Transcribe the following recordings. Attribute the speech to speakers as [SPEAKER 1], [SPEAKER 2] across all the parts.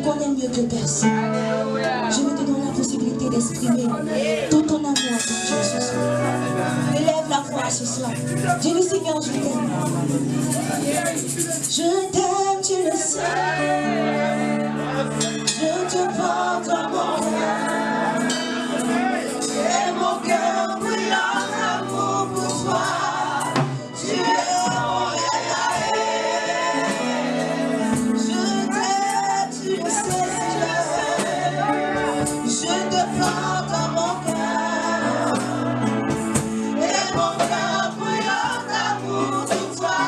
[SPEAKER 1] connais mieux que personne. Je vais te donner la possibilité d'exprimer tout ton amour pour Dieu ce soir. Élève la voix ce soir. Dis-lui, Seigneur, je t'aime. Je t'aime, tu le sais. Je te porte à mon cœur. Et mon cœur brûlant d'amour pour toi. Tu es mon Yahweh. Je t'aime, tu le sais, je te porte à mon cœur. Et mon cœur brûlant d'amour pour toi.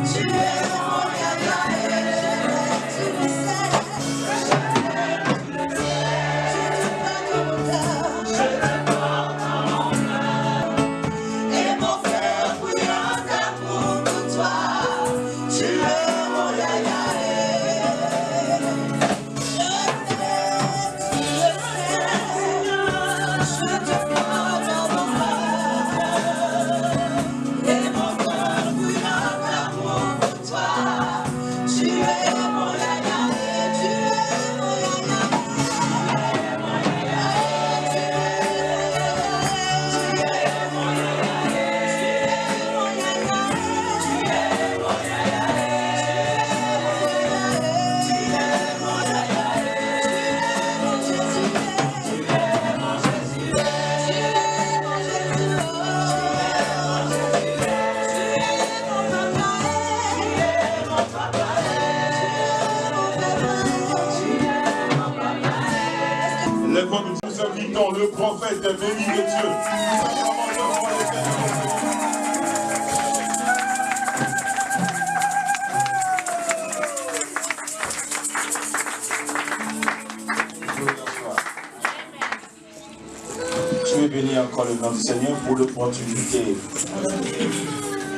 [SPEAKER 1] Tu es mon Yahweh. Tu le sais.
[SPEAKER 2] Nous invitons le prophète béni de Dieu. Je vais bénir encore le nom du Seigneur pour l'opportunité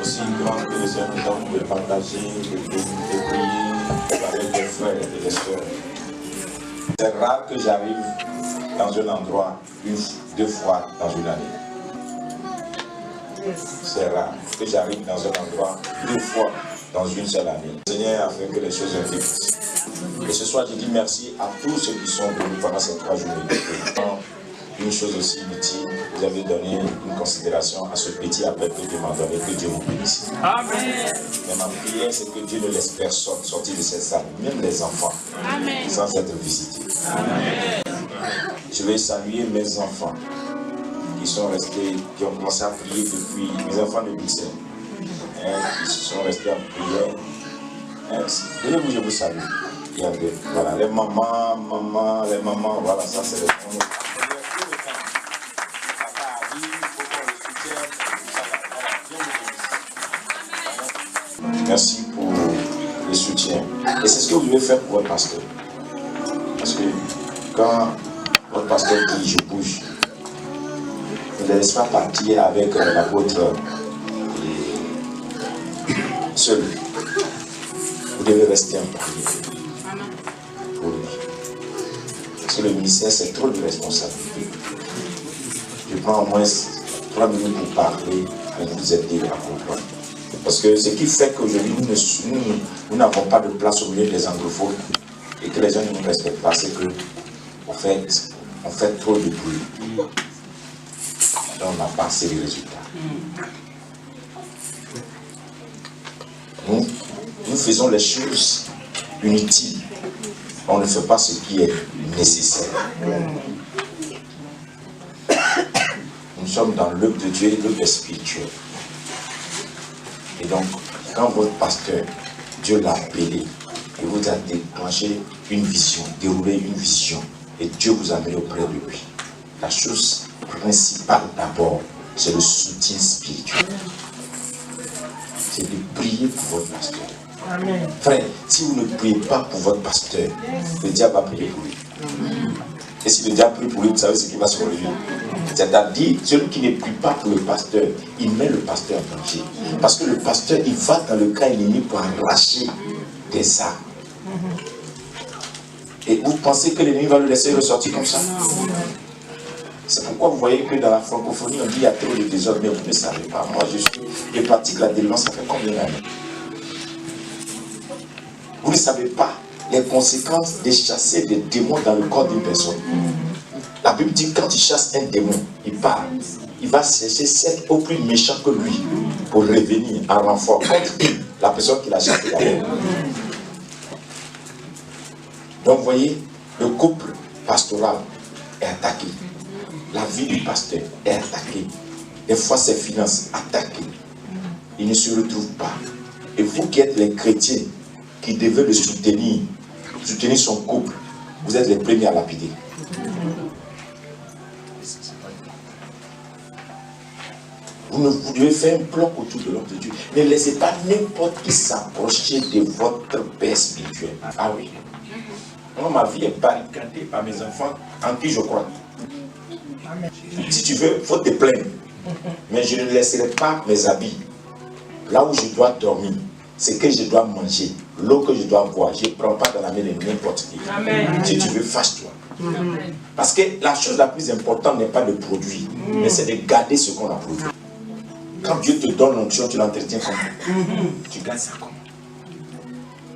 [SPEAKER 2] aussi grande que le Seigneur nous donne de partager, de prier avec les frères et les sœurs. C'est rare que j'arrive dans un endroit deux fois dans une année. C'est rare que j'arrive dans un endroit deux fois dans une seule année. Le Seigneur a fait que les choses ont été possibles. Et ce soir, je dis merci à tous ceux qui sont venus pendant ces 3 journées. Une chose aussi utile, vous avez donné une considération à ce petit appel que Dieu m'a donné, que Dieu vous bénisse. Amen. Mais ma prière, c'est que Dieu ne laisse personne sortir de cette salle, même les enfants, Amen, sans être visités. Amen. Je vais saluer mes enfants qui sont restés, qui ont commencé à prier depuis, mes enfants de lycée, qui sont restés en prière. Je vous salue. Regardez, voilà, les mamans, voilà, ça c'est les premiers. Merci pour le soutien. Et c'est ce que vous devez faire pour votre pasteur. Parce que quand votre pasteur dit je bouge, ne le laisse pas partir avec l'apôtre seul. Vous devez rester en prière pour lui. Parce que le ministère, c'est trop de responsabilité. Je prends au moins 3 minutes pour parler et vous aider à comprendre. Parce que ce qui fait qu'aujourd'hui, nous n'avons pas de place au milieu des anglophones et que les gens ne nous respectent pas, c'est qu'on fait trop de bruit. Et on n'a pas assez de résultats. Nous faisons les choses inutiles. On ne fait pas ce qui est nécessaire. Nous sommes dans l'œuvre de Dieu et l'œuvre spirituelle. Et donc, quand votre pasteur, Dieu l'a appelé, et vous a déclenché une vision, déroulé une vision, et Dieu vous a mis auprès de lui. La chose principale d'abord, c'est le soutien spirituel. C'est de prier pour votre pasteur. Amen. Frère, si vous ne priez pas pour votre pasteur, le diable va prier pour lui. Et si le diable prie pour lui, vous savez ce qui va se produire. C'est-à-dire, celui qui ne prie pas pour le pasteur, il met le pasteur en danger. Parce que le pasteur, il va dans le cas ennemi pour arracher des armes. Et vous pensez que l'ennemi va le laisser ressortir comme ça? C'est pourquoi vous voyez que dans la francophonie, on dit qu'il y a trop de désordre, mais vous ne savez pas. Moi, je pratique la délivrance, ça fait combien d'années? Vous ne savez pas les conséquences de chasser des démons dans le corps d'une personne. La Bible dit que quand il chasse un démon, il part. Il va chercher 7 au plus méchant que lui pour revenir en renfort contre la personne qui l'a chassé d'abord. Donc vous voyez, le couple pastoral est attaqué. La vie du pasteur est attaquée. Des fois ses finances attaquées. Il ne se retrouve pas. Et vous qui êtes les chrétiens qui devez le soutenir son couple, vous êtes les premiers à lapider. Vous devez faire un bloc autour de l'homme de Dieu. Ne laissez pas n'importe qui s'approcher de votre père spirituel. Ah oui. Moi, ma vie est barricadée par mes enfants en qui je crois. Si tu veux, il faut te plaindre. Mais je ne laisserai pas mes habits. Là où je dois dormir, ce que je dois manger, l'eau que je dois boire, je ne prends pas dans la main de n'importe qui. Si tu veux, fâche-toi. Parce que la chose la plus importante n'est pas de produire, mais c'est de garder ce qu'on a produit. Quand Dieu te donne l'onction, tu l'entretiens comment? Tu gardes ça comment?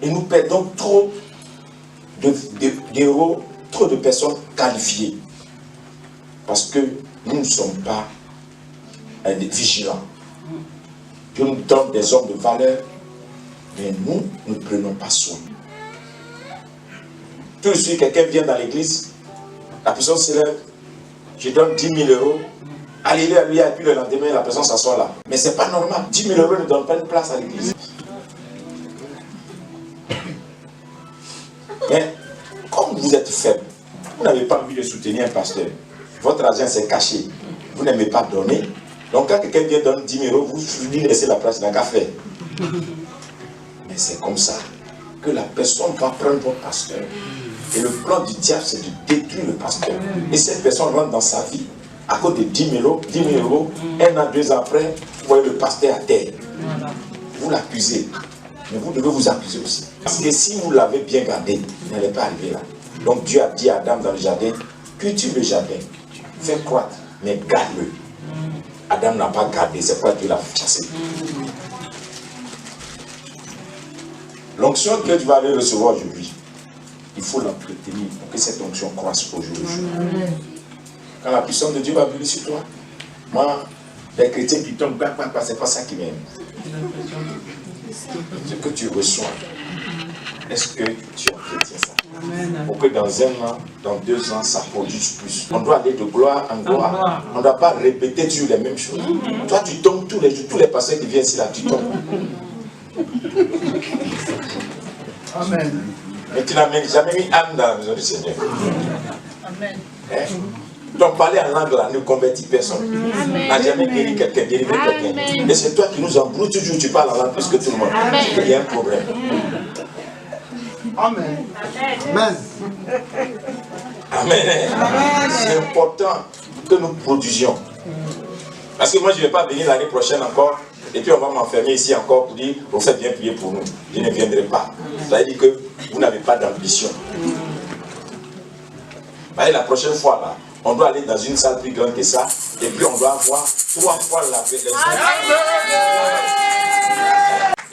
[SPEAKER 2] Et nous perdons trop d'héros, trop de personnes qualifiées. Parce que nous ne sommes pas vigilants. Dieu nous donne des hommes de valeur, mais nous ne prenons pas soin. Tout de suite, quelqu'un vient dans l'église, la personne se lève, je donne 10 000 euros, alléluia, lui, et puis le lendemain, la personne s'assoit là. Mais c'est pas normal. 10 000 euros ne donnent pas une place à l'église. Mais comme vous êtes faible, vous n'avez pas envie de soutenir un pasteur, votre argent s'est caché, vous n'aimez pas donner. Donc quand quelqu'un vient donner 10 000 euros, vous lui laissez la place dans le café. Mais c'est comme ça que la personne va prendre votre pasteur. Et le plan du diable, c'est de détruire le pasteur. Et cette personne rentre dans sa vie à cause de 10 000 euros, 1 an, 2 ans après, vous voyez le pasteur à terre. Vous l'accusez. Mais vous devez vous accuser aussi. Parce que si vous l'avez bien gardé, vous n'allez pas arriver là. Donc Dieu a dit à Adam dans le jardin, cultive le jardin, fais croître, mais garde-le. Adam n'a pas gardé, c'est pourquoi Dieu l'a chassé. L'onction que tu vas aller recevoir aujourd'hui, il faut l'entretenir pour que cette onction croisse au jour le jour. Quand la puissance de Dieu va venir sur toi, moi, les chrétiens qui tombent, c'est pas ça qui m'aime. Ce que tu reçois, est-ce que tu entretiens ça? Pour que dans 1 an, dans 2 ans, ça produise plus. On doit aller de gloire en gloire. On ne doit pas répéter toujours les mêmes choses. Toi, tu tombes tous les jours, tous les pasteurs qui viennent ici, là, tu tombes.
[SPEAKER 3] Amen.
[SPEAKER 2] Mais tu n'as jamais mis âme dans la maison du Seigneur.
[SPEAKER 1] Amen.
[SPEAKER 2] Donc parler en langue là ne convertit personne. N'a jamais guéri quelqu'un, guéri quelqu'un. Et c'est toi qui nous embrouilles toujours, tu parles en langue plus que tout le monde. Il y a un problème.
[SPEAKER 3] Amen. Amen.
[SPEAKER 2] Amen. C'est important que nous produisions. Parce que moi je ne vais pas venir l'année prochaine encore. Et puis on va m'enfermer ici encore pour dire, vous faites bien prier pour nous. Je ne viendrai pas. Ça veut dire que vous n'avez pas d'ambition. La prochaine fois là, on doit aller dans une salle plus grande que ça. Et puis on doit avoir 3 fois la présence.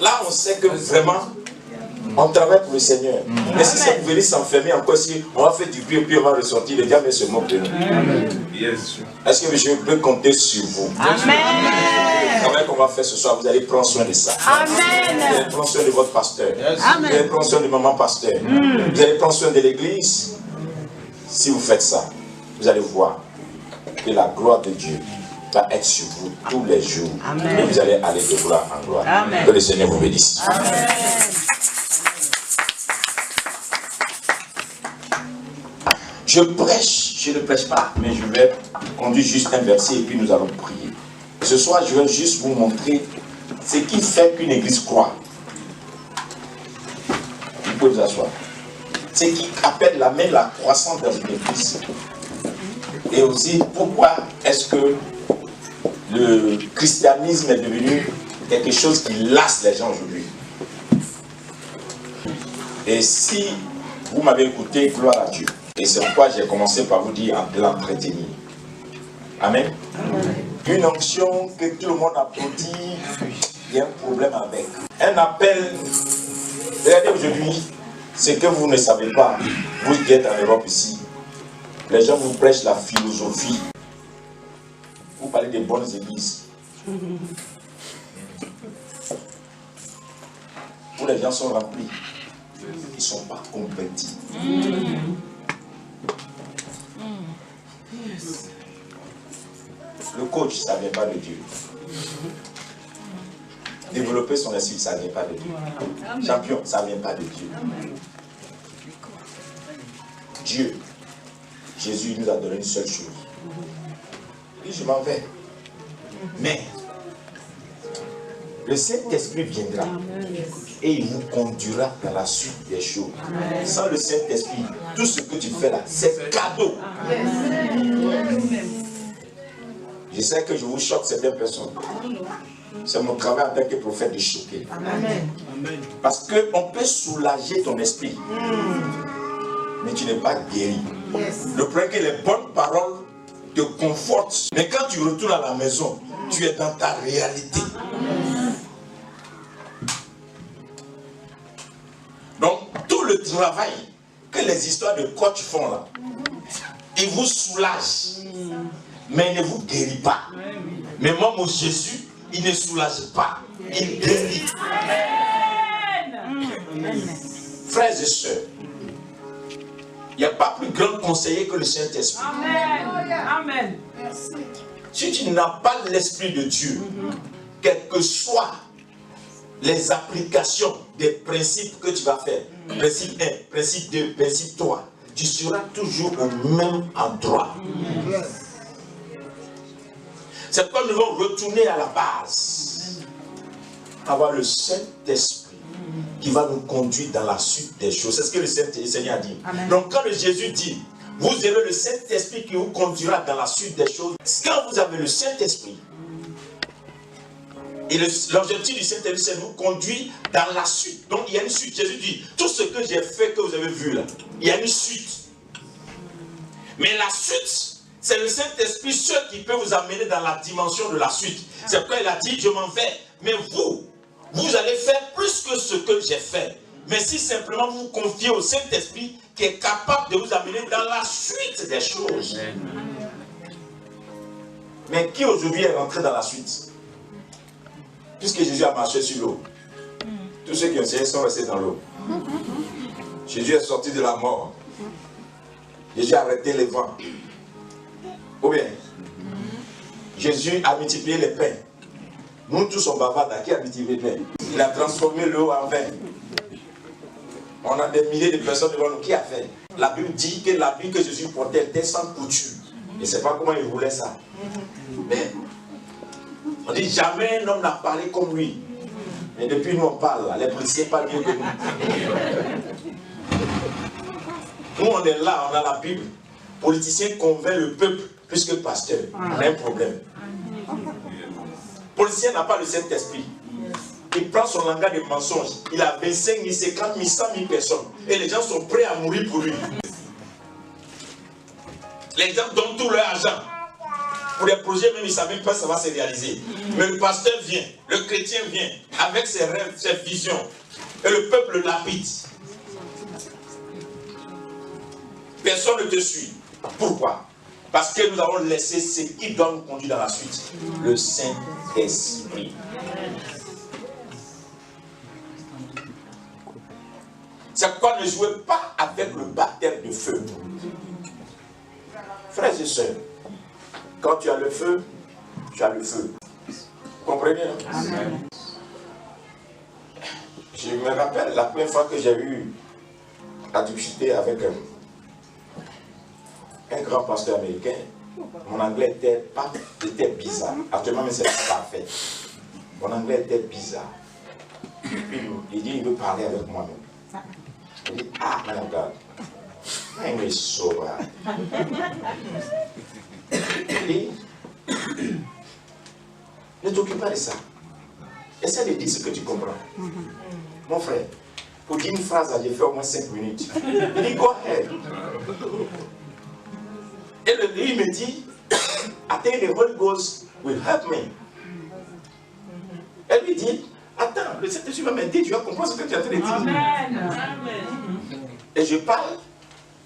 [SPEAKER 2] Là on sait que vraiment, on travaille pour le Seigneur. Mais si ça vous venez s'enfermer encore, si on va faire du bruit et puis on va ressortir, le diable se moque de nous. Est-ce que je peux compter sur vous?
[SPEAKER 1] Amen.
[SPEAKER 2] Comment qu'on va faire ce soir? Vous allez prendre soin de ça.
[SPEAKER 1] Amen.
[SPEAKER 2] Vous allez prendre soin de votre pasteur.
[SPEAKER 1] Amen.
[SPEAKER 2] Vous allez prendre soin de maman pasteur. Vous allez prendre soin de l'église. Si vous faites ça, vous allez voir que la gloire de Dieu va être sur vous tous les jours.
[SPEAKER 1] Amen.
[SPEAKER 2] Et vous allez aller de gloire en gloire.
[SPEAKER 1] Amen.
[SPEAKER 2] Que le Seigneur vous bénisse.
[SPEAKER 1] Amen.
[SPEAKER 2] Je prêche, je ne prêche pas, mais je vais conduire juste un verset et puis nous allons prier. Ce soir, je vais juste vous montrer ce qui fait qu'une église croit. Vous pouvez vous asseoir. Ce qui appelle la croissance dans une église. Et aussi, pourquoi est-ce que le christianisme est devenu quelque chose qui lasse les gens aujourd'hui. Et si vous m'avez écouté, gloire à Dieu. Et c'est pourquoi j'ai commencé par vous dire de l'entretenir. Amen. Amen. Une onction que tout le monde applaudit, il y a un problème avec. Un appel, regardez aujourd'hui, C'est que vous ne savez pas, vous qui êtes en Europe ici, les gens vous prêchent la philosophie. Vous parlez des bonnes églises. Où les gens sont remplis, ils ne sont pas convertis. Le coach, ça ne vient pas de Dieu. Développer son esprit, ça ne vient pas de Dieu. Champion, ça ne vient pas de Dieu. Dieu, Jésus nous a donné une seule chose. Il dit, je m'en vais. Mais le Saint-Esprit viendra et il vous conduira dans la suite des choses. Sans le Saint-Esprit, tout ce que tu fais là, c'est cadeau. Je sais que je vous choque certaines personnes. C'est mon travail en tant que prophète de choquer. Parce qu'on peut soulager ton esprit, mais tu n'es pas guéri. Le problème est que les bonnes paroles te confortent. Mais quand tu retournes à la maison, tu es dans ta réalité. Donc, tout le travail que les histoires de coach font là, ils vous soulagent, mais ils ne vous guérit pas. Mais moi, mon Jésus, il ne soulage pas, il guérit. Frères et sœurs, il n'y a pas plus grand conseiller que le Saint-Esprit.
[SPEAKER 4] Amen.
[SPEAKER 2] Si tu n'as pas l'Esprit de Dieu, quelles que soient les applications des principes que tu vas faire, principe 1, principe 2, principe 3, tu seras toujours au même endroit. C'est pourquoi nous devons retourner à la base, avoir le Saint-Esprit qui va nous conduire dans la suite des choses. C'est ce que le Seigneur a dit. Amen. Donc quand Jésus dit, vous aurez le Saint-Esprit qui vous conduira dans la suite des choses. Quand vous avez le Saint-Esprit, et l'objectif du Saint-Esprit, c'est de vous conduire dans la suite. Donc il y a une suite. Jésus dit, tout ce que j'ai fait, que vous avez vu là, il y a une suite. Mais la suite, c'est le Saint-Esprit seul qui peut vous amener dans la dimension de la suite. C'est pourquoi il a dit, je m'en vais. Mais vous allez faire plus que ce que j'ai fait. Mais si simplement vous vous confiez au Saint-Esprit qui est capable de vous amener dans la suite des choses. Mais qui aujourd'hui est rentré dans la suite? Puisque Jésus a marché sur l'eau. Tous ceux qui ont essayé sont restés dans l'eau. Jésus est sorti de la mort. Jésus a arrêté les vents. Ou bien, Jésus a multiplié les pains. Nous tous sommes bavards. Qui a multiplié les pains? Il a transformé l'eau en vin. On a des milliers de personnes devant nous. Qui a fait? La Bible dit que l'habit que Jésus portait était sans couture. Je ne sais pas comment il voulait ça. Mais on dit jamais un homme n'a parlé comme lui. Mais depuis nous on parle, les policiers parlent mieux que nous. Nous on est là, on a la Bible. Politicien convainc le peuple plus que pasteur. On a un problème. Politicien n'a pas le Saint-Esprit. Il prend son langage de mensonge. Il a 25 000, 50 000, 100 000 personnes. Et les gens sont prêts à mourir pour lui. Les gens donnent tout leur argent. Pour les projets, même ils ne savent même pas si ça va se réaliser. Mais le pasteur vient, le chrétien vient, avec ses rêves, ses visions. Et le peuple le lapide. Personne ne te suit. Pourquoi? Parce que nous avons laissé ce qui doit nous conduire dans la suite. Le Saint-Esprit. C'est pourquoi ne jouez pas avec le baptême de feu. Frères et sœurs, quand tu as le feu, tu as le feu. Vous comprenez? Amen. Je me rappelle la première fois que j'ai eu à discuter avec un grand pasteur américain. Mon anglais était bizarre. Actuellement, mais c'est pas parfait. Mon anglais était bizarre. Il dit, il veut parler avec moi-même. Il dit, ah, man of God, English so bad. Il dit, ne t'occupe pas de ça. Essaie de dire ce que tu comprends. Mon frère, pour dire une phrase, j'ai fait au moins 5 minutes. Il dit, go ahead. Et il me dit, I think the Holy Ghost will help me. Elle lui dit, attends, le Saint-Esprit va m'aider, tu vas comprendre ce que tu es en train de dire.
[SPEAKER 4] Amen.
[SPEAKER 2] Et je parle,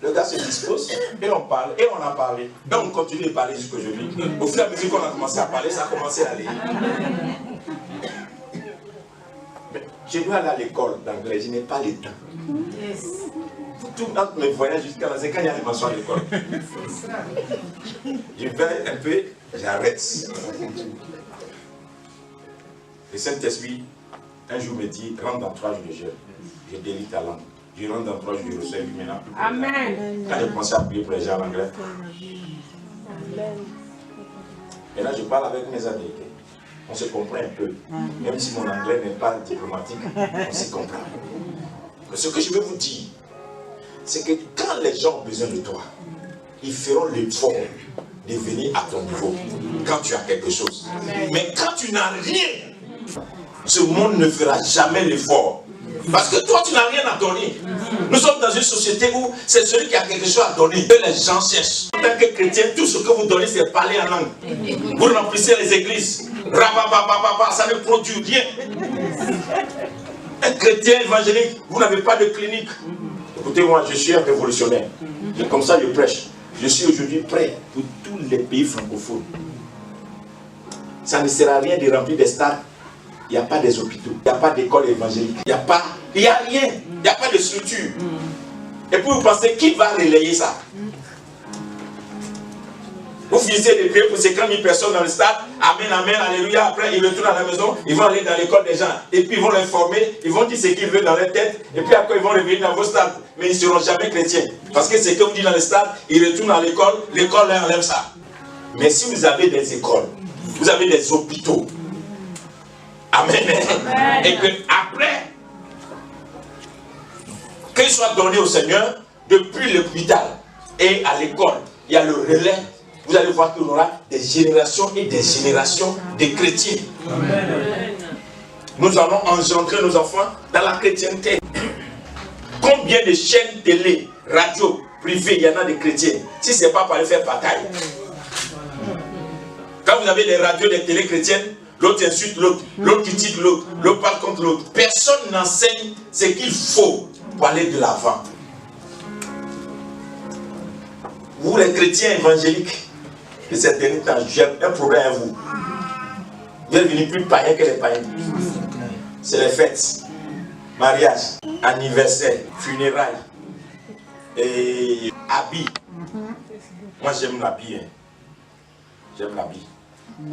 [SPEAKER 2] le gars se dispose, et on parle, et on a parlé. Et on continue de parler jusqu'aujourd'hui. Au fur et à mesure qu'on a commencé à parler, ça a commencé à aller. Mais je dois aller à l'école d'anglais, je n'ai pas le temps. Tout entre mes voyages jusqu'à la quand il y a les mentions à l'école. Je vais un peu, j'arrête. Le Saint-Esprit, un jour me dit, rentre dans 3 jours de jeûne. Je délie ta langue. Je rentre dans 3 jours de reçois maintenant.
[SPEAKER 4] Amen.
[SPEAKER 2] Quand j'ai commencé à prier pour les gens en anglais. Et là, je parle avec mes amis. On se comprend un peu. Même si mon anglais n'est pas diplomatique, on s'y comprend. Mais ce que je veux vous dire, c'est que quand les gens ont besoin de toi, ils feront l'effort de venir à ton niveau quand tu as quelque chose. Mais quand tu n'as rien, ce monde ne fera jamais l'effort. Parce que toi, tu n'as rien à donner. Nous sommes dans une société où c'est celui qui a quelque chose à donner que les gens cherchent. En tant que chrétien, tout ce que vous donnez, c'est parler en langue. Vous remplissez les églises. Ça ne produit rien. Un chrétien évangélique, vous n'avez pas de clinique. Écoutez-moi, je suis un révolutionnaire. Et comme ça, je prêche. Je suis aujourd'hui prêt pour tous les pays francophones. Ça ne sert à rien de remplir des stades. Il n'y a pas des hôpitaux, il n'y a pas d'école évangélique, il n'y a rien, il n'y a pas de structure. Et puis vous pensez, qui va relayer ça? Vous finissez de prier pour ces 50 000 personnes dans le stade, amen, amen, alléluia, après ils retournent à la maison, ils vont aller dans l'école des gens, et puis ils vont les former, ils vont dire ce qu'ils veulent dans leur tête, et puis après ils vont revenir dans vos stades, mais ils ne seront jamais chrétiens. Parce que ce que vous dites dans le stade, ils retournent à l'école leur enlève ça. Mais si vous avez des écoles, vous avez des hôpitaux, amen. Et que après, qu'il soit donné au Seigneur, depuis l'hôpital et à l'école, il y a le relais. Vous allez voir qu'il y aura des générations et des générations de chrétiens. Amen. Nous allons engendrer nos enfants dans la chrétienté. Combien de chaînes télé, radio, privées, il y en a des chrétiens? Si ce n'est pas pour aller faire bataille. Quand vous avez des radios, des télé chrétiennes, l'autre insulte l'autre, l'autre critique l'autre, l'autre parle contre l'autre. Personne n'enseigne ce qu'il faut pour aller de l'avant. Vous les chrétiens évangéliques de cette dernière temps, j'ai un problème à vous. Vous êtes venus plus païens que les païens. C'est les fêtes, mariage, anniversaire, funérailles et habits. Moi j'aime l'habit. J'aime l'habit.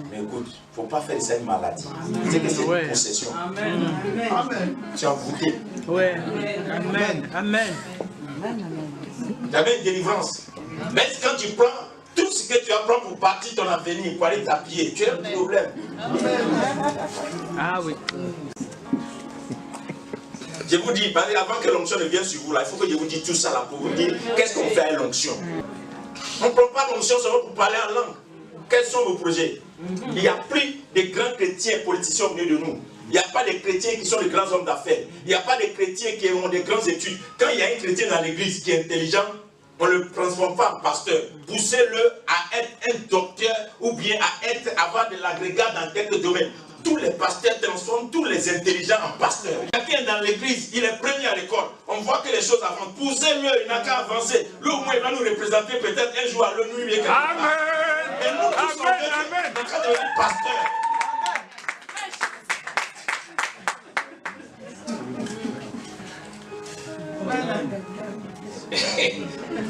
[SPEAKER 2] Mais écoute, il ne faut pas faire ça une maladie. C'est que c'est une possession.
[SPEAKER 4] Amen.
[SPEAKER 3] Amen.
[SPEAKER 2] Tu es envoûté.
[SPEAKER 4] Oui. Amen. Amen.
[SPEAKER 2] Tu avais une délivrance. Mais quand tu prends tout ce que tu apprends pour bâtir ton avenir, pour aller t'habiller, tu as un problème.
[SPEAKER 4] Ah oui.
[SPEAKER 2] Je vous dis, avant que l'onction ne vienne sur vous, là, il faut que je vous dise tout ça là pour vous dire qu'est-ce qu'on fait à l'onction. On ne prend pas l'onction seulement pour parler en langue. Quels sont vos projets? Il n'y a plus de grands chrétiens politiciens au milieu de nous. Il n'y a pas de chrétiens qui sont de grands hommes d'affaires. Il n'y a pas de chrétiens qui ont de grandes études. Quand il y a un chrétien dans l'église qui est intelligent, on ne le transforme pas en pasteur. Poussez-le à être un docteur ou bien à avoir de l'agrégat dans quelques domaines. Tous les pasteurs transforment tous les intelligents en pasteurs. Quelqu'un dans l'église, il est premier à l'école. On voit que les choses avancent. Poussez-le, il n'a qu'à avancer. Lui au moins, il va nous représenter peut-être un jour à l'ONU.
[SPEAKER 4] Amen.
[SPEAKER 2] Et nous tous, on est qu'à devenir pasteur.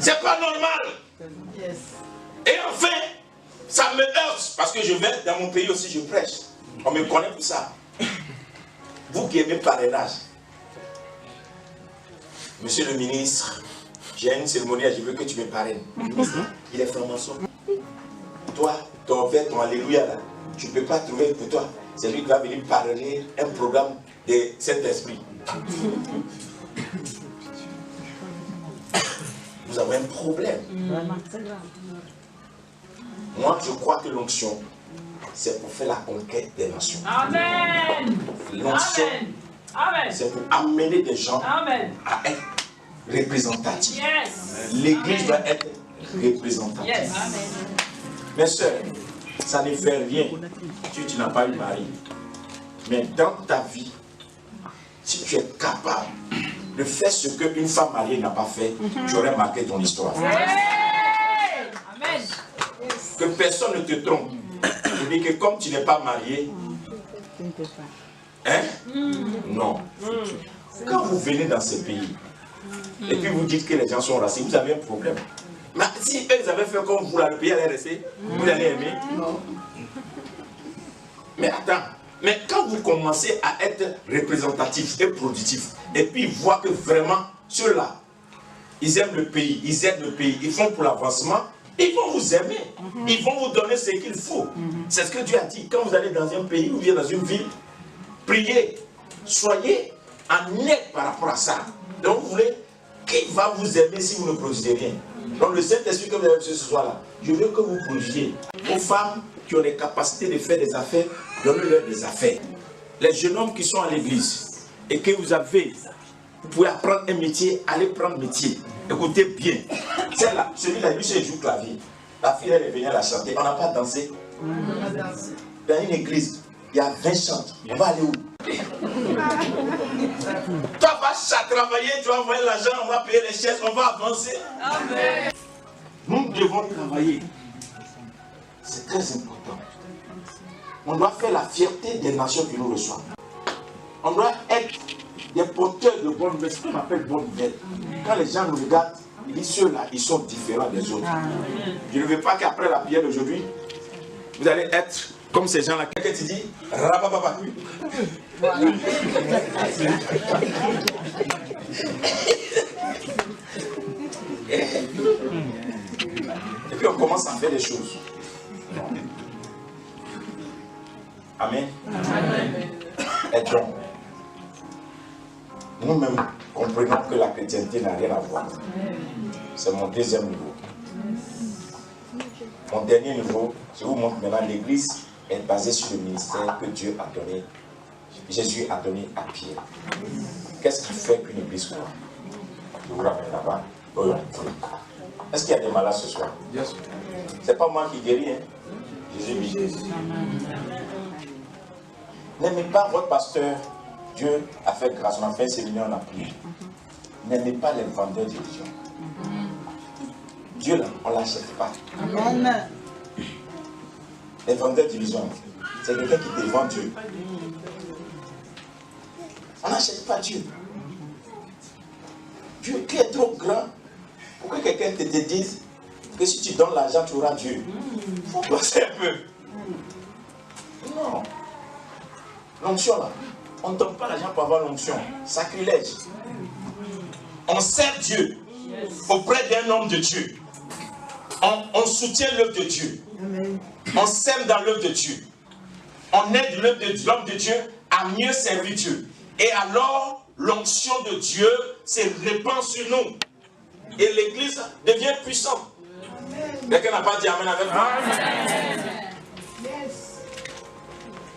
[SPEAKER 2] C'est pas normal. Et enfin, ça me heurte parce que je vais dans mon pays aussi, je prêche. On me connaît pour ça. Vous qui aimez parrainage, monsieur le ministre, j'ai une cérémonie, je veux que tu me parraines. Il est franc-maçon. Toi, ton père, ton alléluia là, tu ne peux pas trouver pour toi. C'est lui qui va venir parrainer un programme de Saint-Esprit. Nous avons un problème. Moi, je crois que l'onction, c'est pour faire la conquête des nations.
[SPEAKER 4] Amen.
[SPEAKER 2] L'onction, c'est pour amener des gens à être représentatifs.
[SPEAKER 4] Yes.
[SPEAKER 2] L'église doit être représentative.
[SPEAKER 4] Yes.
[SPEAKER 2] Mes soeurs, ça ne fait rien si tu n'as pas eu mari. Mais dans ta vie, si tu es capable de faire ce qu'une femme mariée n'a pas fait, tu aurais marqué ton histoire.
[SPEAKER 4] Amen.
[SPEAKER 2] Que personne ne te trompe. Je dis que comme tu n'es pas marié, hein? Non. Quand vous venez dans ces pays, et puis vous dites que les gens sont racistes, vous avez un problème. Mais si eux ils avaient fait comme vous, là, le pays allait rester, vous allez aimer? Non. Mais attends, mais quand vous commencez à être représentatif et productif, et puis voir que vraiment, ceux-là, ils aiment le pays, ils aident le pays, ils font pour l'avancement, ils vont vous aimer, ils vont vous donner ce qu'il faut. C'est ce que Dieu a dit. Quand vous allez dans un pays ou bien dans une ville, priez, soyez en aide par rapport à ça. Donc vous voulez, qui va vous aimer si vous ne produisez rien? Donc le Saint-Esprit que vous avez reçu ce soir-là, je veux que vous produisiez. Aux femmes qui ont les capacités de faire des affaires, donnez-leur des affaires. Les jeunes hommes qui sont à l'église et que vous pouvez apprendre un métier, allez prendre métier. Écoutez bien. Celle-là, celui-là, lui, c'est joue clavier. La fille, elle est venue à la chanter. On n'a pas dansé. Dans une église, il y a 20 chantes. On va aller où? Toi, va travailler, tu vas envoyer l'argent, on va payer les chaises, on va avancer. Amen. Nous devons travailler. C'est très important. On doit faire la fierté des nations qui nous reçoivent. On doit être des porteurs de bonnes nouvelles. Ce qu'on appelle bonnes nouvelles. Quand les gens nous regardent, ils disent ceux-là, ils sont différents des autres. Je ne veux pas qu'après la prière d'aujourd'hui, vous allez être comme ces gens-là. Quelqu'un te dit, rabababa. Et puis on commence à faire des choses. Amen. Aidons. Nous-mêmes comprenons que la chrétienté n'a rien à voir. C'est mon deuxième niveau. Mon dernier niveau, je vous montre maintenant, l'église est basée sur le ministère que Dieu a donné, Jésus a donné à Pierre. Qu'est-ce qui fait qu'une église croit? Je vous ramène là-bas. Est-ce qu'il y a des malades ce soir? C'est pas moi qui guéris, hein? Jésus dit. N'aimez pas votre pasteur. Dieu a fait grâce, on a fait un séminaire, on a prié. N'aimez pas les vendeurs d'illusions. Dieu là, on ne l'achète pas. Amen. Les vendeurs d'illusions, c'est quelqu'un qui te vend Dieu. On n'achète pas Dieu. Dieu qui est trop grand pour que quelqu'un te dise que si tu donnes l'argent, tu auras Dieu. Il faut penser un peu. Non. L'onction là, on ne donne pas l'argent pour avoir l'onction. Sacrilège. On sert Dieu auprès d'un homme de Dieu. On soutient l'œuvre de Dieu. On sème dans l'œuvre de Dieu. On aide l'homme de Dieu à mieux servir Dieu. Et alors, l'onction de Dieu se répand sur nous. Et l'église devient puissante. Quelqu'un n'a pas dit Amen avec moi?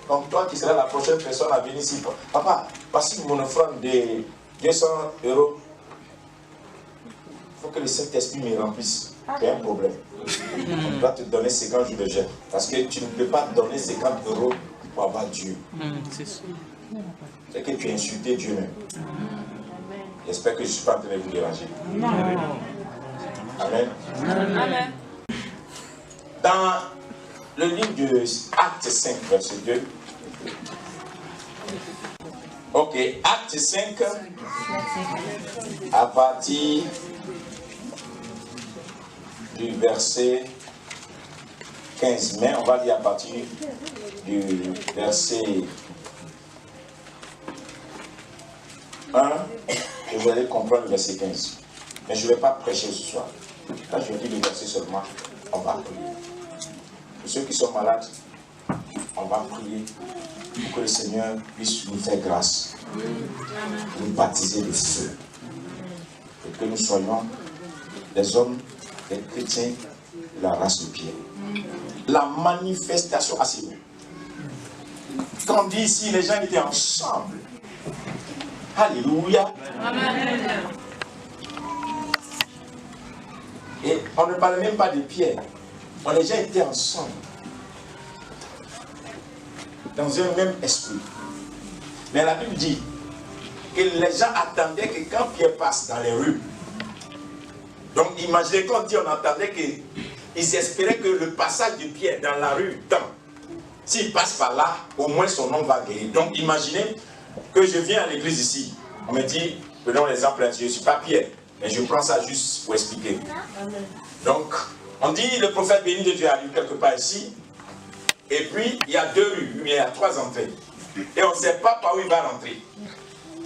[SPEAKER 2] Donc toi qui seras la prochaine personne à venir ici. Papa, voici mon offrande de 200 €. Il faut que le Saint-Esprit me remplisse. Il y a un problème. On doit te donner 50 jours de jeûne. Parce que tu ne peux pas donner 50 € pour avoir Dieu. C'est que tu as insulté Dieu même. J'espère que je ne suis pas en train de vous déranger. Amen. Amen. Dans le livre de Acte 5, verset 2. Ok, Acte 5, à partir du verset 15. Mais on va dire à partir du verset 1, et vous allez comprendre le verset 15. Mais je ne vais pas prêcher ce soir. Là, je dis le verset seulement, on va prier. Pour ceux qui sont malades, on va prier pour que le Seigneur puisse nous faire grâce, nous baptiser de feu, et que nous soyons des hommes, des chrétiens de la race de Pierre. La manifestation, assez bien. Quand on dit ici, les gens étaient ensemble. Alléluia. Amen. Et on ne parle même pas de Pierre. Les gens étaient ensemble. Dans un même esprit. Mais la Bible dit que les gens attendaient que quand Pierre passe dans les rues, donc imaginez quand on entendait qu'ils espéraient que le passage de Pierre dans la rue, s'il passe par là, au moins son nom va guérir. Donc imaginez que je viens à l'église ici, on me dit, prenons l'exemple, je ne suis pas Pierre, mais je prends ça juste pour expliquer. Donc, on dit le prophète béni de Dieu arrive quelque part ici, et puis il y a 2 rues, mais il y a 3 entrées. Et on ne sait pas par où il va rentrer.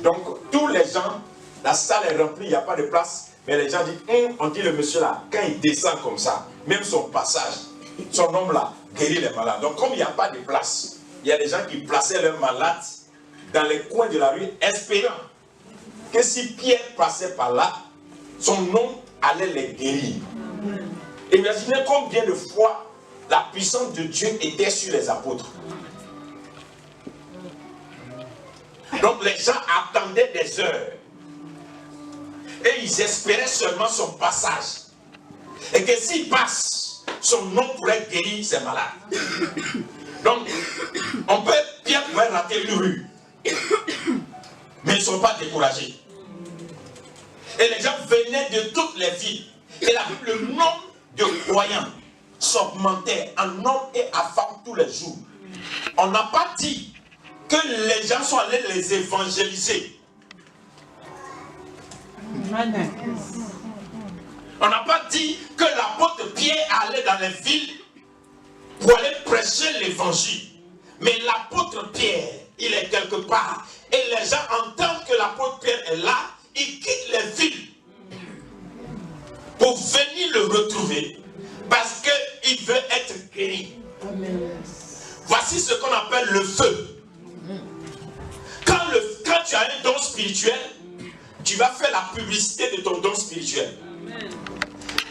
[SPEAKER 2] Donc, tous les gens, la salle est remplie, il n'y a pas de place, mais les gens disent, on dit le monsieur là, quand il descend comme ça, même son passage, son homme là, guérit les malades. Donc, comme il n'y a pas de place, il y a des gens qui plaçaient leurs malades dans les coins de la rue, espérant que si Pierre passait par là, son nom allait les guérir. Et imaginez combien de fois la puissance de Dieu était sur les apôtres. Donc les gens attendaient des heures. Et ils espéraient seulement son passage. Et que s'il passe, son nom pourrait guérir ses malades. Donc, Pierre pourrait rater une rue. Mais ils ne sont pas découragés. Et les gens venaient de toutes les villes. Et le nombre de croyants s'augmentait en hommes et à femmes tous les jours. On n'a pas dit que les gens sont allés les évangéliser. On n'a pas dit que l'apôtre Pierre allait dans les villes pour aller prêcher l'évangile. Mais l'apôtre Pierre, il est quelque part. Et les gens entendent que l'apôtre Pierre est là. Ils quittent les villes pour venir le retrouver. Parce qu'il veut être guéri. Voici ce qu'on appelle le feu. Quand tu as un don spirituel, tu vas faire la publicité de ton don spirituel.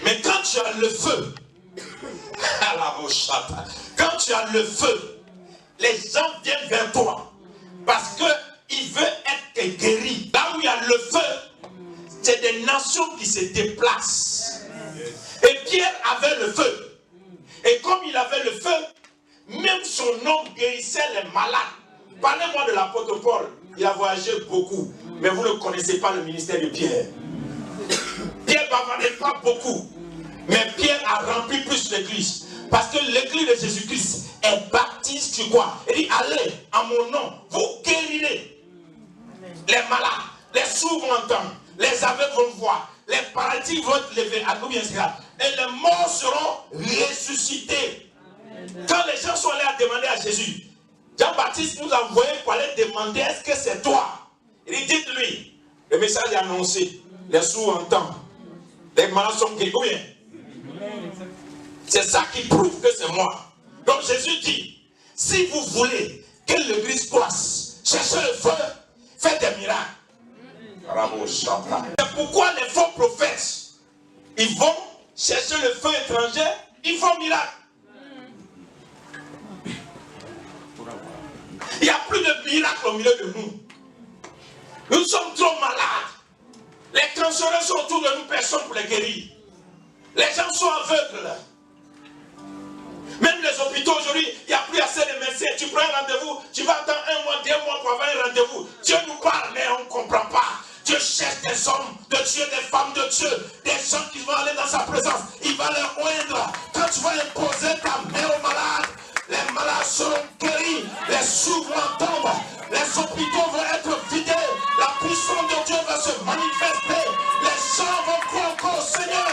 [SPEAKER 2] Mais quand tu as le feu, quand tu as le feu, les gens viennent vers toi parce qu'ils veulent être guéris. Là où il y a le feu, c'est des nations qui se déplacent. Et Pierre avait le feu. Et comme il avait le feu, même son nom guérissait les malades. Parlez-moi de l'apôtre Paul. Il a voyagé beaucoup. Mais vous ne connaissez pas le ministère de Pierre. Pierre ne bavardait pas beaucoup. Mais Pierre a rempli plus l'église. Parce que l'église de Jésus-Christ est baptiste, tu crois. Il dit, allez, en mon nom, vous guérirez les malades. Les sourds vont entendre. Les aveugles vont voir. Les paralytiques vont être levés. Et les morts seront ressuscités. Quand les gens sont allés à demander à Jésus, Jean-Baptiste nous a envoyé pour aller demander, est-ce que c'est toi? Il dit, dites-lui, le message est annoncé. Les sourds entendent. Les malades sont guéris. C'est ça qui prouve que c'est moi. Donc Jésus dit, si vous voulez que l'église croisse, cherchez le feu, faites des miracles. C'est pourquoi les faux prophètes, ils vont chercher le feu étranger, ils font miracle. Il n'y a plus de miracle au milieu de nous. Nous sommes trop malades. Les cancéreux sont autour de nous, personne pour les guérir. Les gens sont aveugles. Même les hôpitaux aujourd'hui, il n'y a plus assez de médecins. Tu prends un rendez-vous, tu vas attendre 1 mois, 2 mois pour avoir un rendez-vous. Dieu nous parle, mais on ne comprend pas. Dieu cherche des hommes de Dieu, des femmes de Dieu, des gens qui vont aller dans sa présence. Il va les oindre. Quand tu vas imposer ta main aux malades, les malades seront guéris, les sourds vont entendre, les hôpitaux vont être vidés, la puissance de Dieu va se manifester, les gens vont croire encore au Seigneur.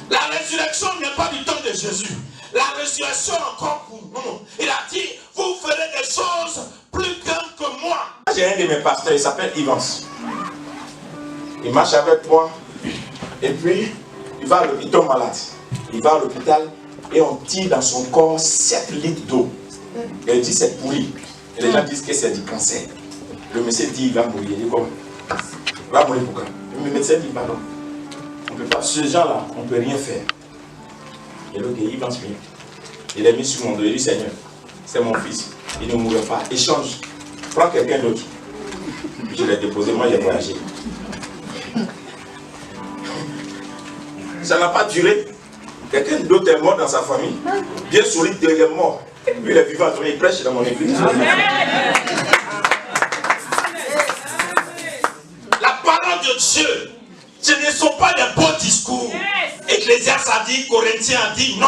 [SPEAKER 2] La résurrection n'est pas du temps de Jésus. La résurrection est encore pour nous. Il a dit, vous ferez des choses plus grandes que moi. J'ai un de mes pasteurs, il s'appelle Ivans. Il marche avec moi. Et puis, il va à l'hôpital malade. Il va à l'hôpital et on tire dans son corps 7 litres d'eau. Et il dit, c'est pourri. Et les gens disent que c'est du cancer. Le médecin dit, il va mourir. Il dit, comment? Il va mourir pourquoi? Le médecin dit, pardon. On peut pas, ce genre-là, on ne peut rien faire. Et l'autre, il pense bien. Il est mis sur mon dos, il dit, Seigneur, c'est mon fils, il ne mourra pas. Échange, prends quelqu'un d'autre. Je l'ai déposé, moi j'ai voyagé. Ça n'a pas duré. Quelqu'un d'autre est mort dans sa famille. Bien solide, il est mort. Lui, il est vivant, il prêche dans mon église. La parole de Dieu, ce ne sont pas des beaux discours. Ecclésiaste a dit, Corinthiens a dit, non.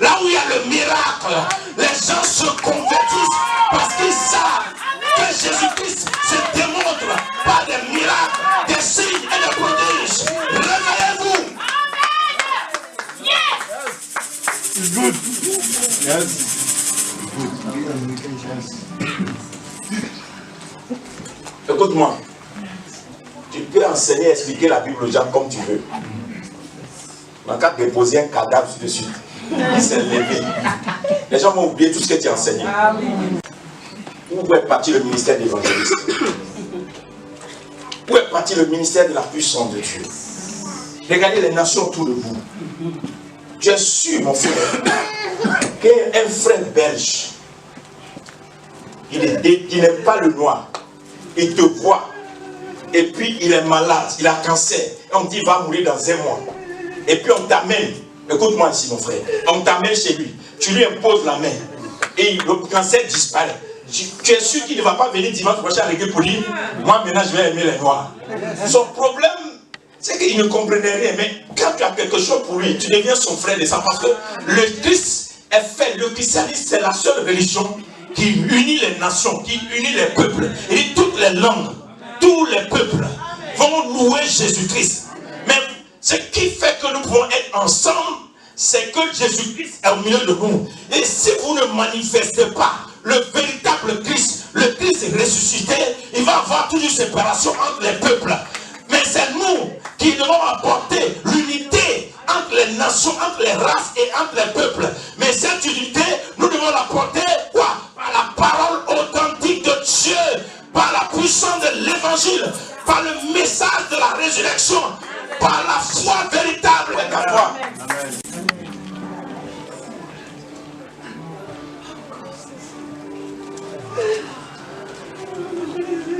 [SPEAKER 2] Là où il y a le miracle, les gens se convertissent parce qu'ils savent que Jésus-Christ se démontre par des miracles, des signes et des prodiges. Réveillez-vous.
[SPEAKER 3] It's good. Yes.
[SPEAKER 2] Écoute-moi, tu peux enseigner et expliquer la Bible aux gens comme tu veux. Mais quand tu déposes un cadavre sur dessus, il s'est levé. Les gens vont oublier tout ce que tu as enseigné. Où est parti le ministère d'évangéliste? Où est parti le ministère de la puissance de Dieu? Regardez les nations autour de vous. Tu es sûr, mon frère, qu'un frère belge, il n'aime pas le noir, il te voit, et puis il est malade, il a cancer, et on dit il va mourir dans 1 mois. Et puis on t'amène, écoute-moi ici mon frère, on t'amène chez lui, tu lui imposes la main, et le cancer disparaît. Tu es sûr qu'il ne va pas venir dimanche prochain avec pour dire, moi maintenant je vais aimer les noirs. Son problème, c'est qu'il ne comprenait rien, mais quand tu as quelque chose pour lui, tu deviens son frère de sang, parce que le Christ est fait, le christianisme c'est la seule religion qui unit les nations, qui unit les peuples, et toutes les langues, tous les peuples vont louer Jésus-Christ. Mais ce qui fait que nous pouvons être ensemble, c'est que Jésus-Christ est au milieu de nous. Et si vous ne manifestez pas le véritable Christ, le Christ ressuscité, il va y avoir toujours une séparation entre les peuples. Mais c'est nous qui devons apporter l'unité entre les nations, entre les races et entre les peuples. Mais cette unité, nous devons l'apporter quoi? Par la parole authentique de Dieu, par la puissance de l'évangile, par le message de la résurrection, par la foi véritable. Amen.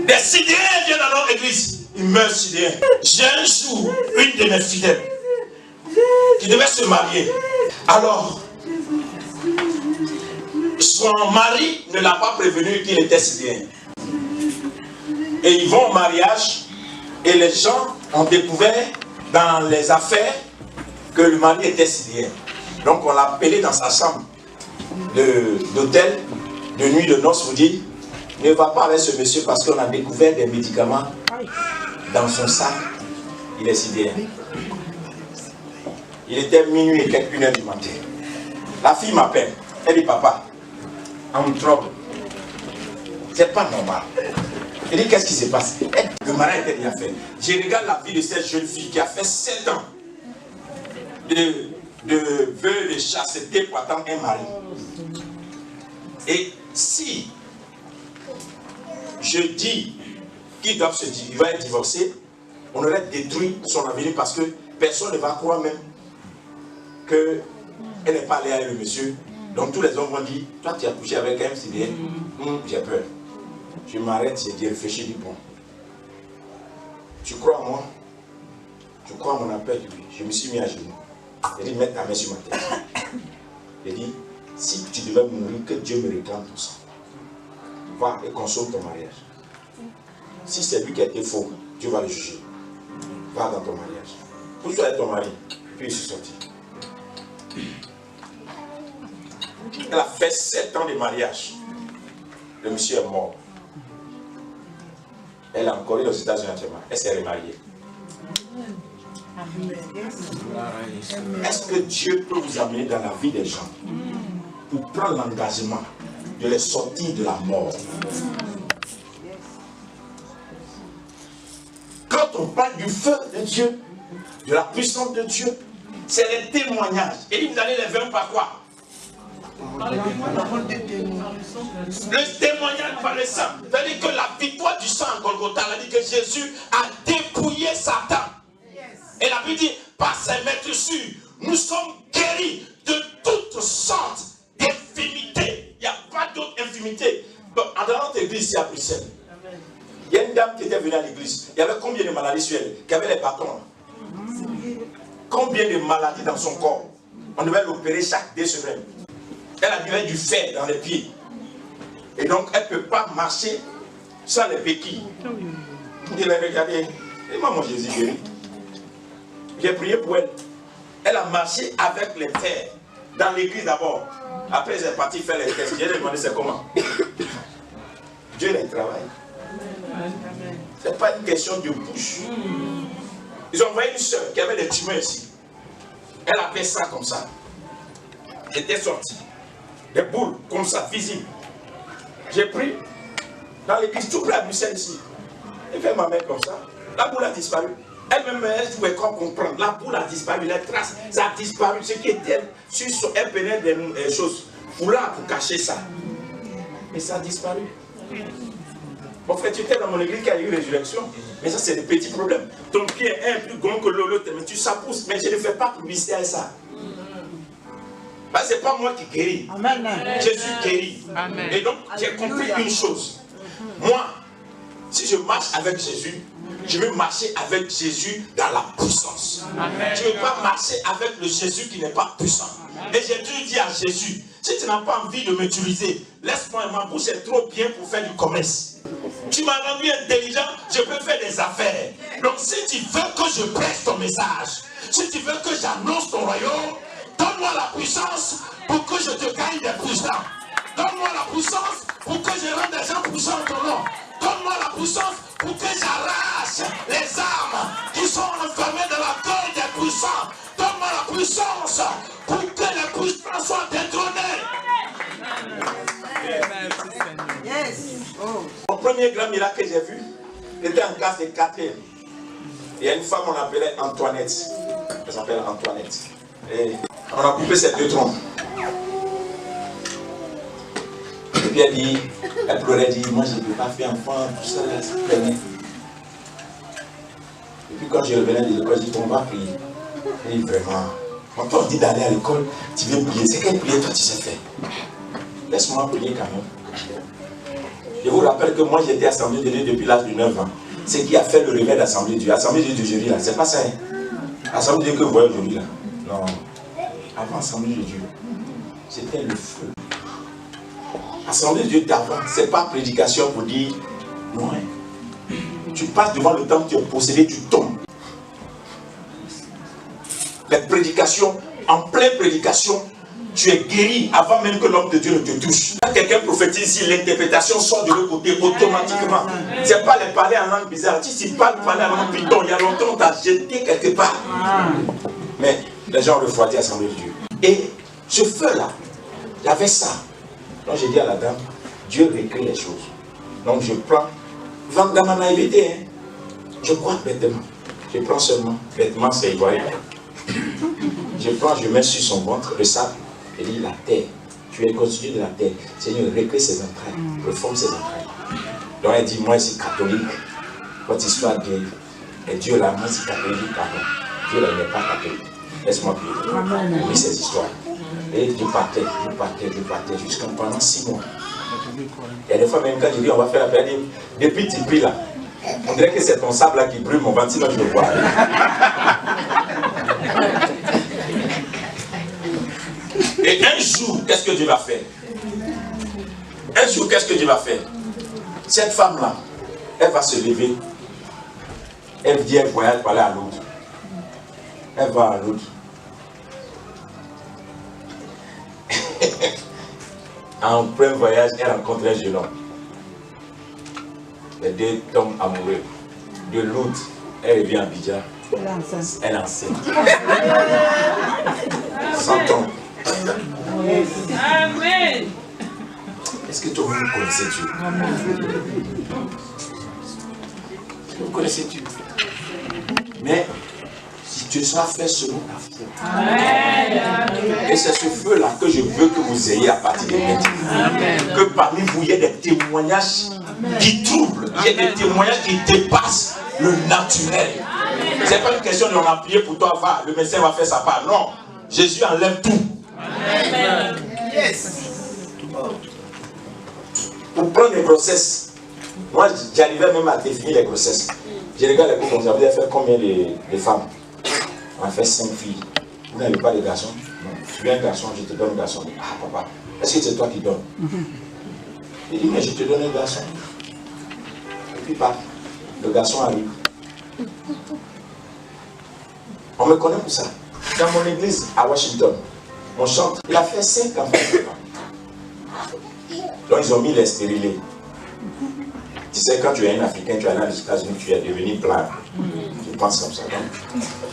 [SPEAKER 2] Des Sidéens viennent dans notre église. Ils meurent Sidéens. J'ai un jour une de mes fidèles qui devait se marier. Alors, son mari ne l'a pas prévenu qu'il était Sidéen. Et ils vont au mariage et les gens ont découvert dans les affaires que le mari était Sidéen. Donc on l'a appelé dans sa chambre d'hôtel de nuit de noces, vous dit, ne va pas avec ce monsieur parce qu'on a découvert des médicaments dans son sac. Il est Sidéen. Il était minuit et quelques 1h du matin. La fille m'appelle. Elle dit, papa, I'm trouble. C'est pas normal. Elle dit, qu'est-ce qui se passe? Le mariage était déjà fait. Je regarde la vie de cette jeune fille qui a fait 7 ans de vœux de chasteté pour attendre un mari. Et si je dis qu'il va être divorcé, on aurait détruit son avenir parce que personne ne va croire même qu'elle n'est pas allée avec le monsieur. Donc tous les hommes vont dire, toi tu as couché avec un Sidéen, j'ai peur. Je m'arrête, j'ai dit, réfléchis, dis bon. Tu crois en moi? Tu crois en mon appel? Je me suis mis à genoux. J'ai dit, mets ta main sur ma tête. J'ai dit, si tu devais mourir, que Dieu me réclame tout ça. Va et console ton mariage. Si c'est lui qui a été faux, Dieu va le juger. Va dans ton mariage. Pousse-toi avec ton mari. Puis il s'est sorti. Elle a fait 7 ans de mariage. Le monsieur est mort. Elle a encore eu aux États-Unis actuellement. Elle s'est remariée. Est-ce que Dieu peut vous amener dans la vie des gens pour prendre l'engagement de les sortir de la mort? Quand on parle du feu de Dieu, de la puissance de Dieu, c'est les témoignages. Et vous allez les faire par quoi? Le témoignage par le sang. C'est-à-dire que la victoire du sang en Golgotha, elle dit que Jésus a dépouillé Satan. Et la Bible dit, par ses maîtresses, nous sommes guéris de toutes sortes d'infimités. Il n'y a pas d'autre infimité. Dans notre église ici à Bruxelles, il y a une dame qui était venue à l'église. Il y avait combien de maladies sur elle? Qui avait les bâtons. Combien de maladies dans son corps? On devait l'opérer chaque 2 semaines. Elle avait du fer dans les pieds. Et donc, elle ne peut pas marcher sans les béquilles. Il a regardé. Et maman Jésus guéri. J'ai prié pour elle. Elle a marché avec les fers. Dans l'église d'abord. Après, elle est partie faire les tests. J'ai demandé c'est comment. Dieu les travaille. Ce n'est pas une question de bouche. Ils ont envoyé une soeur qui avait des tumeurs ici. Elle a fait ça comme ça. J'étais sorti. Des boules comme ça, visibles. J'ai pris dans l'église tout près à Bruxelles ici. J'ai fait ma main comme ça. La boule a disparu. Elle-même, elle ne pouvait pas comprendre. La boule a disparu, les traces, ça a disparu. Ce qui était sur elle prenait des choses. Foulard pour cacher ça. Et ça a disparu. Mon frère, tu étais dans mon église qui a eu résurrection. Mais ça, c'est des petits problèmes. Ton pied est un plus grand que l'autre, mais ça pousse. Mais je ne fais pas publicité à ça. Bah, ce n'est pas moi qui guéris.
[SPEAKER 1] Amen.
[SPEAKER 2] Jésus guérit.
[SPEAKER 4] Amen.
[SPEAKER 2] Et donc, j'ai compris une chose. Moi, si je marche avec Jésus, je veux marcher avec Jésus dans la puissance.
[SPEAKER 4] Amen.
[SPEAKER 2] Je ne veux pas marcher avec le Jésus qui n'est pas puissant. Et j'ai dû dire à Jésus, si tu n'as pas envie de m'utiliser, laisse-moi, ma bouche est trop bien pour faire du commerce. Tu m'as rendu intelligent, je peux faire des affaires. Donc si tu veux que je prêche ton message, si tu veux que j'annonce ton royaume, donne-moi la puissance pour que je te gagne des puissants. Donne-moi la puissance pour que je rende des gens puissants en ton nom. Donne-moi la puissance pour que j'arrache les âmes qui sont enfermées dans la gorge des puissants. Donne-moi la puissance pour que les puissants soient détrônés.
[SPEAKER 1] Yes. Oh.
[SPEAKER 2] Mon premier grand miracle que j'ai vu, était en classe de 4e. Il y a une femme, on l'appelait Antoinette. Elle s'appelle Antoinette. Et on a coupé ses deux troncs. Et puis elle pleurait, elle dit, moi je ne peux pas faire enfant, tout ça, là, ça prenait. Et puis quand je revenais de l'école, je dis, on va prier. Et vraiment, quand on dit d'aller à l'école, tu veux prier. C'est quelle prière toi tu sais faire? Laisse-moi prier quand même. Je vous rappelle que moi j'étais Assemblée de Dieu depuis l'âge de 9 ans. Ce qui a fait le réveil d'Assemblée de Dieu. Assemblée de Dieu d'aujourd'hui là, c'est pas ça. Hein? Assemblée de Dieu que vous voyez aujourd'hui là. Non. Avant Assemblée de Dieu, c'était le feu. Assemblée de Dieu d'avant, c'est pas prédication pour dire non. Hein. Tu passes devant le temple, tu es possédé, tu tombes. Les prédications, en pleine prédication, tu es guéri avant même que l'homme de Dieu ne te touche. Quand quelqu'un prophétise, si l'interprétation sort de l'autre côté automatiquement. Ce n'est pas les parler en langue bizarre. Si tu parles en langue python, il y a longtemps on t'a jeté quelque part. Mais les gens ont refroidi à l'Assemblée de Dieu. Et ce feu-là, il y avait ça. Donc j'ai dit à la dame, Dieu récrit les choses. Donc je prends, dans ma naïveté, hein, je crois bêtement. Je prends seulement, bêtement c'est ivoirien. Je prends, je mets sur son ventre le sable. Il dit la terre, tu es constitué de la terre. Seigneur, récrée ses entrailles, reforme ses entrailles. Donc elle dit, moi je suis catholique. Votre histoire de et Dieu là, moi je suis catholique, pardon. Dieu là, il n'est pas catholique. Laisse-moi prier. Oui, ces histoires. Et je partais jusqu'à pendant 6 mois. Et des fois même quand je dis on va faire la prière, depuis tu pries là, on dirait que c'est ton sable là qui brûle mon ventre, sinon je le vois. Et un jour, qu'est-ce que Dieu va faire? Un jour, qu'est-ce que Dieu va faire? Cette femme-là, elle va se lever. Elle dit, elle voyage pour aller à l'autre. Elle va à l'autre. En plein voyage, elle rencontre un jeune homme. Les deux tombent amoureux. De l'autre, elle revient à Abidjan. Elle est enceinte. 100 ans.
[SPEAKER 4] Amen.
[SPEAKER 2] Est-ce que toi vous connaissez Dieu? Vous connaissez Dieu? Mais si tu seras fait selon la foi. Et c'est ce feu-là que je veux que vous ayez à partir de maintenant. Que parmi vous, il y ait des témoignages qui troublent. Il y ait des témoignages qui dépassent le naturel. Ce n'est pas une question de on a prié pour toi, va, le médecin va faire sa part. Non. Jésus enlève tout.
[SPEAKER 1] Amen. Yes.
[SPEAKER 2] Pour prendre les grossesses, moi j'arrivais même à définir les grossesses. Je regarde les couples, vous avez fait combien de femmes? On a fait 5 filles. Vous n'avez pas de garçons? Non. Tu veux un garçon, je te donne un garçon. Ah papa, Est-ce que c'est toi qui donnes? Il dit, mais je te donne un garçon. Et puis pas. Le garçon arrive. On me connaît pour ça. Dans mon église à Washington, on chante. Il a fait 5 enfants. Donc ils ont mis les stérilés. Tu sais, quand tu es un Africain, tu es allé aux États-Unis, tu es devenu blanc. Tu penses comme ça.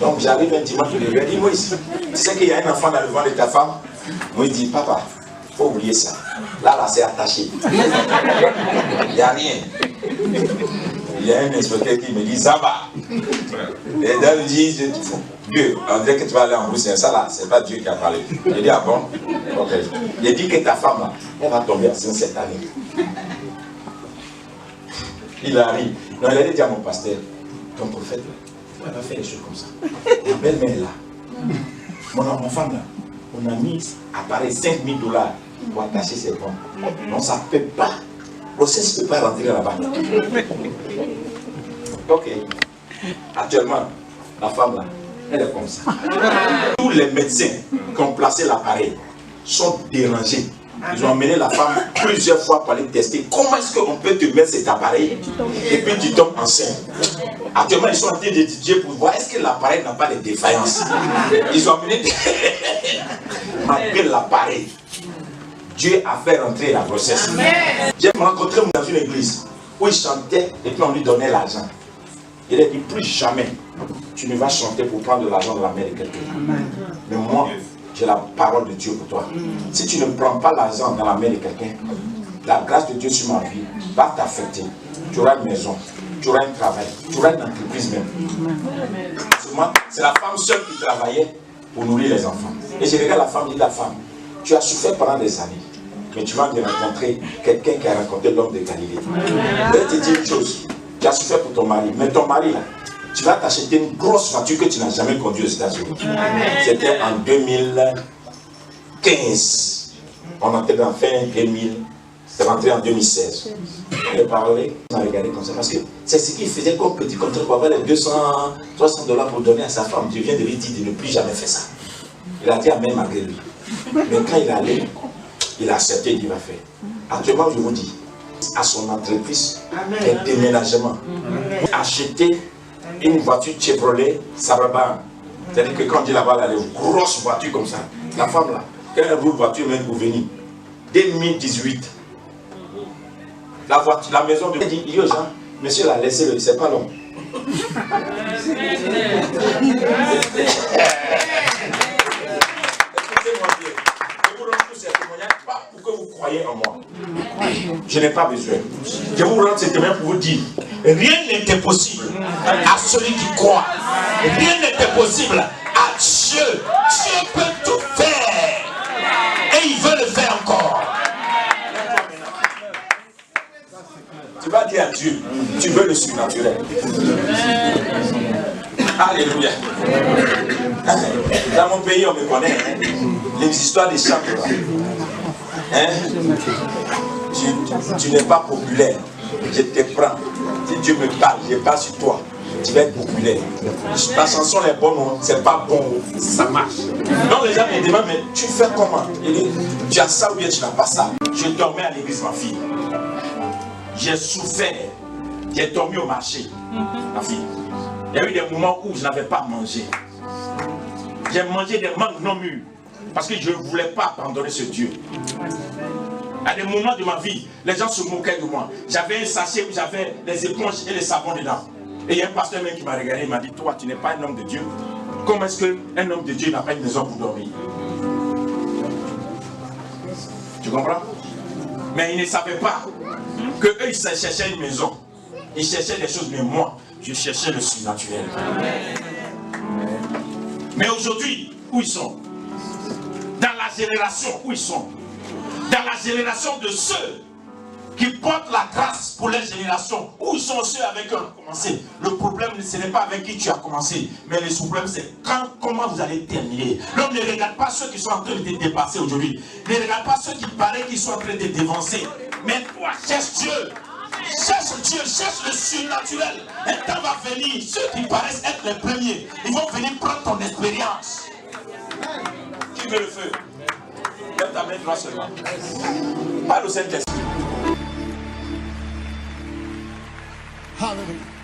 [SPEAKER 2] Donc j'arrive un dimanche, je lui dis, Moïse, tu sais qu'il y a un enfant dans le ventre de ta femme? Moïse dit, papa, il faut oublier ça. Là, c'est attaché. Il n'y a rien. Il y a un inspecteur qui me dit, ça va. Et là, il dit, Dieu, on dirait que tu vas aller en Russie. Ça là, c'est pas Dieu qui a parlé. Il dit, ah bon? Ok. Il dit que ta femme là, elle va tomber enceinte cette année. Il arrive. Non, il a dit à mon pasteur, ton prophète, elle va faire des choses comme ça. Ma belle-mère est là. Mon femme là, on a mis appareil $5 000 pour attacher ses pompes. Non, ça ne peut pas. Le processus ne peut pas rentrer là-bas. Ok. Actuellement, la femme là, elle est comme ça. Tous les médecins qui ont placé l'appareil sont dérangés. Ils ont emmené la femme plusieurs fois pour aller tester. Comment est-ce qu'on peut te mettre cet appareil et puis tu tombes enceinte? Actuellement, ils sont en train d'étudier pour voir est-ce que l'appareil n'a pas de défaillance. Ils ont emmené malgré l'appareil. Dieu a fait rentrer la grossesse. J'ai rencontré dans une église où il chantait et puis on lui donnait l'argent. Il a dit plus jamais tu ne vas chanter pour prendre de l'argent de la mère de quelqu'un. Mais moi, j'ai la parole de Dieu pour toi. Si tu ne prends pas l'argent dans la main de quelqu'un, la grâce de Dieu sur ma vie va t'affecter. Tu auras une maison, tu auras un travail, tu auras une entreprise même. C'est la femme seule qui travaillait pour nourrir les enfants. Et je regarde la femme, je dis la femme, tu as souffert pendant des années, mais tu vas te rencontrer quelqu'un qui a rencontré l'homme de Galilée. Je vais te dire une chose, tu as souffert pour ton mari, mais ton mari là, tu vas t'acheter une grosse voiture que tu n'as jamais conduite aux États-Unis. C'était en 2015. On entrait en fin 2000. C'est rentré en 2016. Il a parlé, on a regardé comme ça. Parce que c'est ce qu'il faisait comme petit contrat pour avoir les $200, $300 pour donner à sa femme. Tu viens de lui dire de ne plus jamais faire ça. Il a dit amen malgré lui. Mais quand il est allé, il a accepté, il va faire. Actuellement, je vous dis, à son entreprise, un déménagement, acheter une voiture Chevrolet Suburban. C'est-à-dire que quand il là-bas, les grosses voitures comme ça, la femme là, quand elle roule voiture même pour venir, 2018, la voiture, la maison de... Elle dit, yo Jean, monsieur l'a laissé, c'est pas long. Écoutez-moi bien, je vous rends tous ces témoignages, pas pour que vous croyez en moi. Je n'ai pas besoin. Je vous rends ces témoignages pour vous dire, rien n'était possible à celui qui croit. Rien n'était possible à Dieu. Dieu peut tout faire. Et il veut le faire encore. Tu vas dire à Dieu, tu veux le surnaturel. Alléluia. Dans mon pays, on me connaît. Hein? Les histoires des chants. Hein? Tu n'es pas populaire. Je te prends. Si Dieu me parle, je parle sur toi. Tu vas être populaire. Ta chanson est bonne, c'est pas bon, ça marche. Donc les gens me demandent, mais tu fais comment? Il dit, tu as ça ou bien tu n'as pas ça? Je dormais à l'église, ma fille. J'ai souffert. J'ai dormi au marché, ma fille. Il y a eu des moments où je n'avais pas mangé. J'ai mangé des mangues non mûres parce que je ne voulais pas abandonner ce Dieu. À des moments de ma vie, les gens se moquaient de moi. J'avais un sachet où j'avais les éponges et les savons dedans. Et il y a un pasteur même qui m'a regardé, il m'a dit, toi, tu n'es pas un homme de Dieu. Comment est-ce qu'un homme de Dieu n'a pas une maison pour dormir? Tu comprends? Mais ils ne savaient pas que eux, ils cherchaient une maison. Ils cherchaient des choses, mais moi, je cherchais le surnaturel. Mais aujourd'hui, où ils sont? Dans la génération où ils sont? Dans la génération de ceux qui portent la grâce pour les générations. Où ils sont ceux avec qui on a commencé? Le problème, ce n'est pas avec qui tu as commencé, mais le problème, c'est comment vous allez terminer. Donc ne regarde pas ceux qui sont en train de te dépasser aujourd'hui. Ne regarde pas ceux qui paraissent qu'ils sont en train de te dévancer. Mais toi, cherche Dieu. Cherche Dieu, cherche le surnaturel. Un temps va venir, ceux qui paraissent être les premiers, ils vont venir prendre ton expérience. Qui veut le feu? Lève ta main droite seulement. Pas le Saint-Esprit.
[SPEAKER 3] Hallelujah.